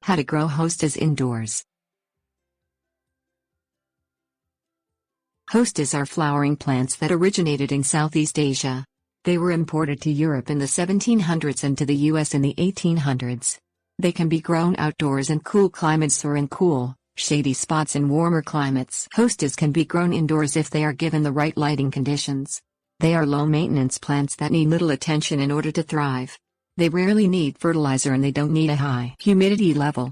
How to grow hostas indoors. Hostas are flowering plants that originated in Southeast Asia. They were imported to Europe in the 1700s and to the US in the 1800s. They can be grown outdoors in cool climates or in cool, shady spots in warmer climates. Hostas can be grown indoors if they are given the right lighting conditions. They are low-maintenance plants that need little attention in order to thrive. They rarely need fertilizer and they don't need a high humidity level.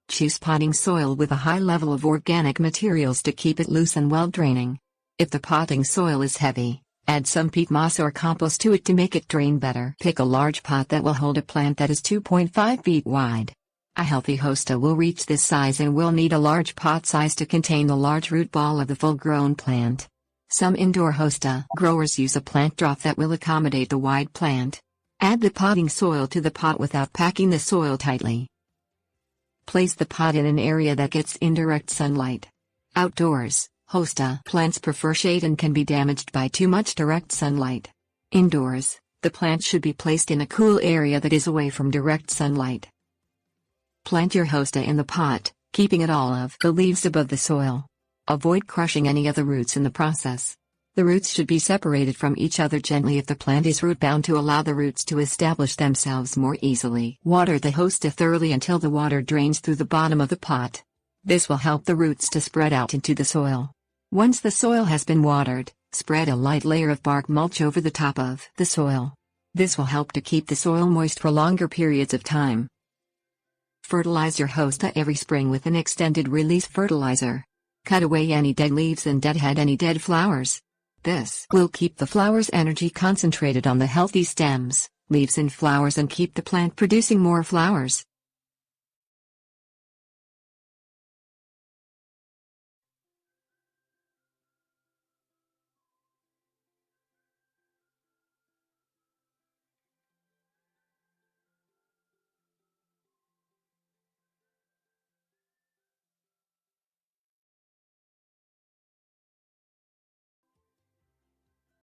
Choose potting soil with a high level of organic materials to keep it loose and well draining. If the potting soil is heavy, add some peat moss or compost to it to make it drain better. Pick a large pot that will hold a plant that is 2.5 feet wide. A healthy hosta will reach this size and will need a large pot size to contain the large root ball of the full-grown plant. Some indoor hosta growers use a plant trough that will accommodate the wide plant. Add the potting soil to the pot without packing the soil tightly. Place the pot in an area that gets indirect sunlight. Outdoors, hosta plants prefer shade and can be damaged by too much direct sunlight. Indoors, the plant should be placed in a cool area that is away from direct sunlight. Plant your hosta in the pot, keeping it all of the leaves above the soil. Avoid crushing any of the roots in the process. The roots should be separated from each other gently if the plant is root-bound to allow the roots to establish themselves more easily. Water the hosta thoroughly until the water drains through the bottom of the pot. This will help the roots to spread out into the soil. Once the soil has been watered, spread a light layer of bark mulch over the top of the soil. This will help to keep the soil moist for longer periods of time. Fertilize your hosta every spring with an extended release fertilizer. Cut away any dead leaves and deadhead any dead flowers. This will keep the flower's energy concentrated on the healthy stems, leaves and flowers and keep the plant producing more flowers.